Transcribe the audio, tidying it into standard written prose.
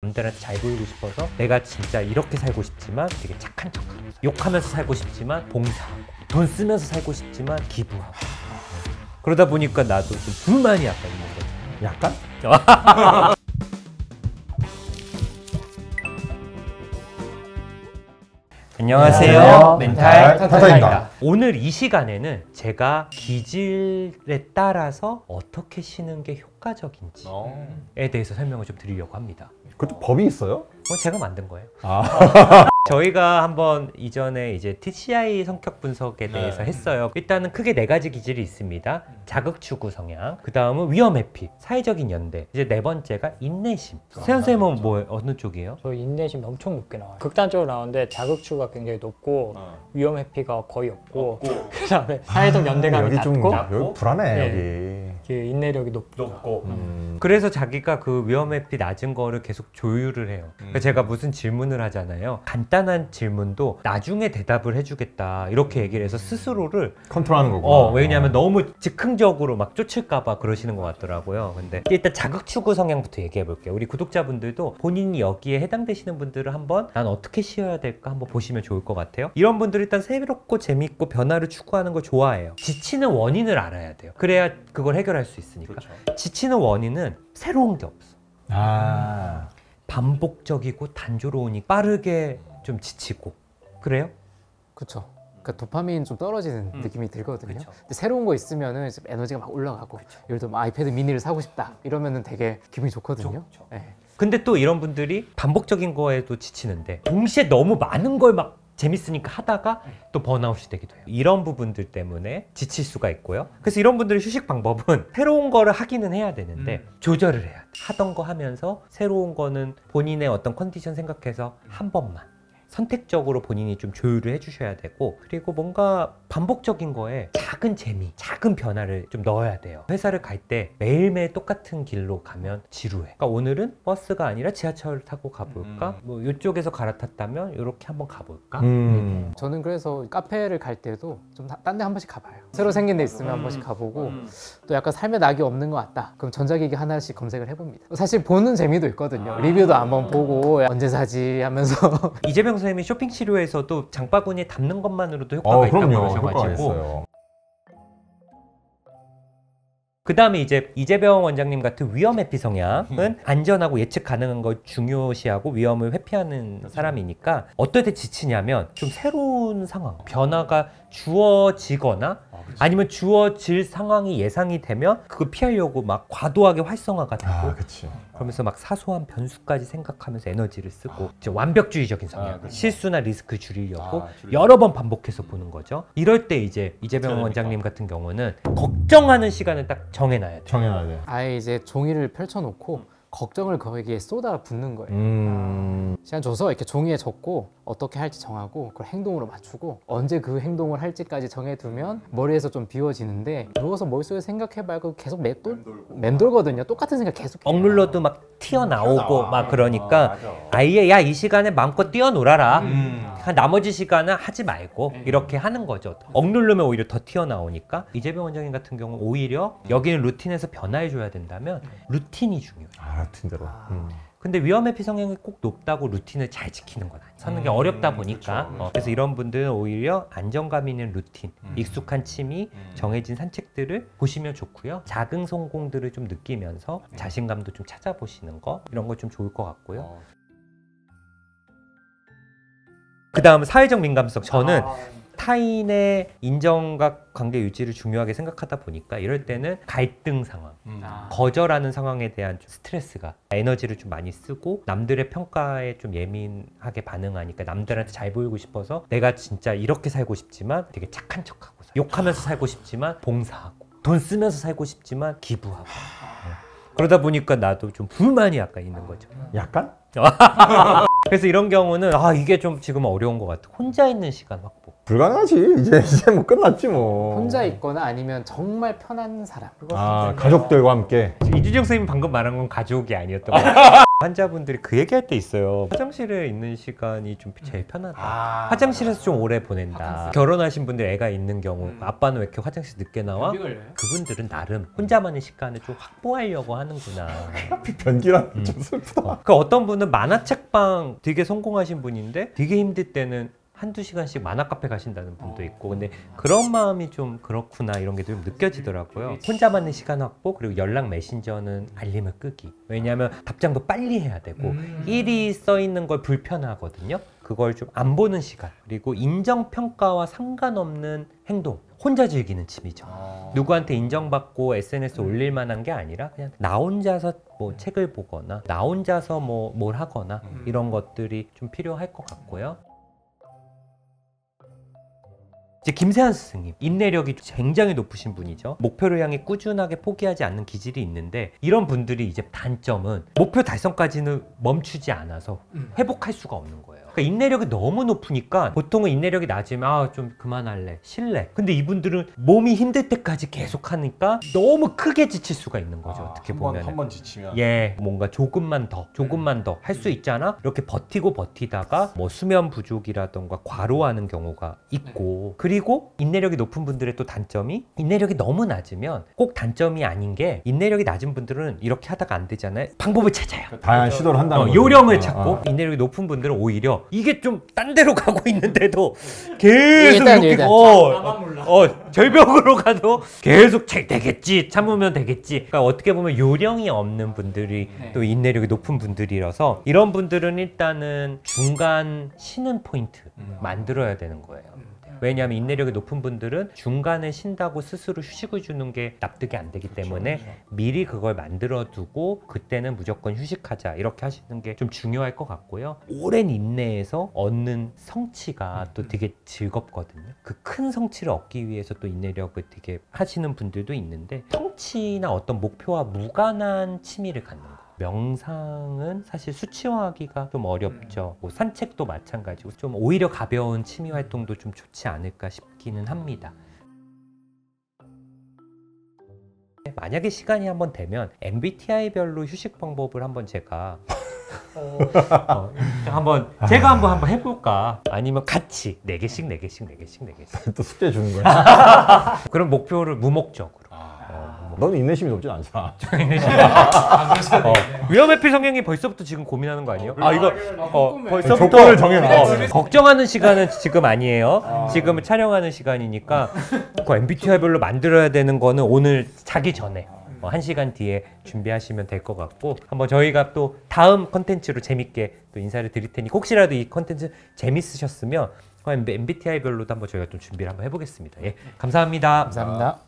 남들한테 잘 보이고 싶어서 내가 진짜 이렇게 살고 싶지만 되게 착한 척하면서, 욕하면서 살고 싶지만 봉사하고, 돈 쓰면서 살고 싶지만 기부하고. 그러다 보니까 나도 좀 불만이 약간 있는 거죠. 약간? 안녕하세요. 멘탈 타타입니다. 타타입니다. 오늘 이 시간에는 제가 기질에 따라서 어떻게 쉬는 게 효과적인지에 대해서 설명을 좀 드리려고 합니다. 그것도 법이 있어요? 제가 만든 거예요. 아. 저희가 한번 이전에 이제 TCI 성격 분석에 대해서 했어요. 일단은 크게 4가지 기질이 있습니다. 자극 추구 성향, 그 다음은 위험 회피, 사회적인 연대, 이제 4번째가 인내심. 세현 쌤은 뭐 어느 쪽이에요? 저 인내심이 엄청 높게 나와요. 극단적으로 나오는데 자극추가 굉장히 높고 위험 회피가 거의 없고 그 다음에 사회적 연대감이 여기 좀 낮고 여기 불안해. 네. 그 인내력이 높고 그래서 자기가 그 위험 회피 낮은 거를 계속 조율을 해요. 그러니까 제가 무슨 질문을 하잖아요. 간단한 질문도 나중에 대답을 해주겠다 이렇게 얘기를 해서 스스로를 컨트롤하는 거고. 왜냐하면 너무 즉흥적으로 막 쫓을까봐 그러시는 것 같더라고요. 근데 일단 자극 추구 성향부터 얘기해 볼게요. 우리 구독자분들도 본인이 여기에 해당되시는 분들을 한번 난 어떻게 쉬어야 될까 한번 보시면 좋을 것 같아요. 이런 분들은 일단 새롭고 재밌고 변화를 추구하는 걸 좋아해요. 지치는 원인을 알아야 돼요. 그래야 그걸 해결할 수 있으니까. 그렇죠. 지치는 원인은 새로운 게 없어. 반복적이고 단조로우니 빠르게 좀 지치고. 그래요? 그렇죠. 그러니까 도파민 좀 떨어지는 느낌이 들거든요. 그쵸. 근데 새로운 거 있으면은 에너지가 막 올라가고, 예를 들어 아이패드 미니를 사고 싶다 이러면은 되게 기분이 좋거든요. 네. 근데 또 이런 분들이 반복적인 거에도 지치는데 동시에 너무 많은 걸 막 재밌으니까 하다가 또 번아웃이 되기도 해요. 이런 부분들 때문에 지칠 수가 있고요. 그래서 이런 분들의 휴식 방법은 새로운 거를 하기는 해야 되는데 조절을 해야 돼. 하던 거 하면서 새로운 거는 본인의 어떤 컨디션 생각해서 한 번만 선택적으로 본인이 좀 조율을 해주셔야 되고, 그리고 뭔가 반복적인 거에 작은 재미, 작은 변화를 좀 넣어야 돼요. 회사를 갈 때 매일매일 똑같은 길로 가면 지루해. 그러니까 오늘은 버스가 아니라 지하철을 타고 가볼까? 뭐 이쪽에서 갈아탔다면 이렇게 한번 가볼까? 저는 그래서 카페를 갈 때도 좀 딴 데 한 번씩 가봐요. 새로 생긴 데 있으면 한 번씩 가보고, 또 약간 삶에 낙이 없는 것 같다. 그럼 전자기기 하나씩 검색을 해봅니다. 사실 보는 재미도 있거든요. 리뷰도 한번 보고 언제 사지 하면서. 이재병 선생님이 쇼핑 치료에서도 장바구니에 담는 것만으로도 효과가 있다고 그러셔가지고. 그 다음에 이제 이재병 원장님 같은 위험 회피 성향은 안전하고 예측 가능한 걸 중요시하고 위험을 회피하는 사람이니까 어떨 때 지치냐면 좀 새로운 상황, 변화가 주어지거나 아니면 주어질 상황이 예상이 되면 그걸 피하려고 막 과도하게 활성화가 되고 그러면서 막 사소한 변수까지 생각하면서 에너지를 쓰고 이제 완벽주의적인 성향, 실수나 리스크 줄이려고 여러 번 반복해서 보는 거죠. 이럴 때 이제 이재병 원장님 같은 경우는 걱정하는 시간을 딱 정해놔야 돼요. 정해놔야 돼. 아예 이제 종이를 펼쳐놓고 걱정을 거기에 쏟아 붓는 거예요. 시간 줘서 이렇게 종이에 적고 어떻게 할지 정하고 그걸 행동으로 맞추고 언제 그 행동을 할지까지 정해두면 머리에서 좀 비워지는데 누워서 머릿속에 생각해봐야 계속 맴돌거든요. 똑같은 생각 계속 해요. 억눌러도 막 튀어나오고 막 그러니까 아예 야 이 시간에 마음껏 뛰어놀아라. 나머지 시간은 하지 말고 이렇게 하는 거죠. 억누르면 오히려 더 튀어나오니까 이재병 원장님 같은 경우는 오히려 여기는 루틴에서 변화해줘야 된다면 루틴이 중요해요. 루틴대로. 근데 위험 회피 성향이 꼭 높다고 루틴을 잘 지키는 건 아니에요. 사는 게 어렵다 보니까. 그래서 이런 분들은 오히려 안정감 있는 루틴, 익숙한 취미, 정해진 산책들을 보시면 좋고요. 작은 성공들을 좀 느끼면서 자신감도 좀 찾아보시는 거, 이런 거 좀 좋을 것 같고요. 그 다음 사회적 민감성. 저는 타인의 인정과 관계 유지를 중요하게 생각하다 보니까 이럴 때는 갈등 상황, 거절하는 상황에 대한 좀 스트레스가 에너지를 좀 많이 쓰고 남들의 평가에 좀 예민하게 반응하니까 남들한테 잘 보이고 싶어서 내가 진짜 이렇게 살고 싶지만 되게 착한 척하고 욕하면서 살고 싶지만 봉사하고, 돈 쓰면서 살고 싶지만 기부하고. 그러다 보니까 나도 좀 불만이 약간 있는 거죠. 약간? 그래서 이런 경우는 이게 좀 지금 어려운 것 같아. 혼자 있는 시간 확보. 불가능하지. 이제 뭐 끝났지 뭐. 혼자 있거나 아니면 정말 편한 사람. 가족들과 함께. 이주정 선생님 방금 말한 건 가족이 아니었던 것 같아요. 환자분들이 그 얘기할 때 있어요. 화장실에 있는 시간이 좀 제일 편하다. 화장실에서 좀 오래 보낸다. 결혼하신 분들 애가 있는 경우 아빠는 왜 이렇게 화장실 늦게 나와? 그분들은 나름 혼자만의 시간을 좀 확보하려고 하는구나. 변기랑 좀 슬프다. 그 어떤 분은 만화책방 되게 성공하신 분인데 되게 힘들 때는 한두 시간씩 만화 카페 가신다는 분도 있고 근데 그런 마음이 좀 그렇구나 이런 게 좀 느껴지더라고요. 혼자만의 시간 확보 그리고 연락 메신저는 알림을 끄기. 왜냐하면 답장도 빨리 해야 되고 일이 써 있는 걸 불편하거든요. 그걸 좀 안 보는 시간 그리고 인정평가와 상관없는 행동 혼자 즐기는 취미죠. 누구한테 인정받고 SNS에 올릴 만한 게 아니라 그냥 나 혼자서 뭐 책을 보거나 나 혼자서 뭐 뭘 하거나 이런 것들이 좀 필요할 것 같고요. 이제 김세한 스승님 인내력이 굉장히 높으신 분이죠. 목표를 향해 꾸준하게 포기하지 않는 기질이 있는데 이런 분들이 이제 단점은 목표 달성까지는 멈추지 않아서 회복할 수가 없는 거예요. 그러니까 인내력이 너무 높으니까 보통은 인내력이 낮으면 아, 좀 그만할래 쉴래. 근데 이분들은 몸이 힘들 때까지 계속 하니까 너무 크게 지칠 수가 있는 거죠. 어떻게 보면 한 번 지치면 예, 뭔가 조금만 더 할 수 있잖아. 이렇게 버티고 버티다가 뭐 수면 부족이라던가 과로하는 경우가 있고 그리고 인내력이 높은 분들의 또 단점이 인내력이 너무 낮으면 꼭 단점이 아닌 게 인내력이 낮은 분들은 이렇게 하다가 안 되잖아요. 방법을 찾아요. 다양한 시도를 한다는 거죠. 요령을 찾고 인내력이 높은 분들은 오히려 이게 좀 딴 데로 가고 있는데도 계속 이렇게 절벽으로 가도 계속 되겠지 참으면 되겠지. 그러니까 어떻게 보면 요령이 없는 분들이 또 인내력이 높은 분들이라서 이런 분들은 일단은 중간 쉬는 포인트 만들어야 되는 거예요. 왜냐하면 인내력이 높은 분들은 중간에 쉰다고 스스로 휴식을 주는 게 납득이 안 되기 때문에 미리 그걸 만들어 두고 그때는 무조건 휴식하자 이렇게 하시는 게 좀 중요할 것 같고요. 오랜 인내에서 얻는 성취가 또 되게 즐겁거든요. 그 큰 성취를 얻기 위해서 또 인내력을 되게 하시는 분들도 있는데 성취나 어떤 목표와 무관한 취미를 갖는 거. 명상은 사실 수치화하기가 좀 어렵죠. 뭐 산책도 마찬가지고 좀 오히려 가벼운 취미 활동도 좀 좋지 않을까 싶기는 합니다. 만약에 시간이 한번 되면 MBTI별로 휴식 방법을 한번 제가 제가 한번 해볼까? 아니면 같이 4개씩 또 숙제 주는 거야? 그럼 목표를 무목적으로. 너는 인내심이 높진 않잖아. 위험회피 성향이 벌써부터 지금 고민하는 거 아니에요? 이거 벌써부터 조건을 정해놔. 걱정하는 시간은 지금 아니에요. 지금은 촬영하는 시간이니까 그 MBTI별로 만들어야 되는 거는 오늘 자기 전에 1시간 뒤에 준비하시면 될 것 같고 한번 저희가 또 다음 컨텐츠로 재밌게 또 인사를 드릴 테니 혹시라도 이 컨텐츠 재밌으셨으면 MBTI별로도 한번 저희가 좀 준비를 한번 해보겠습니다. 예, 감사합니다. 감사합니다.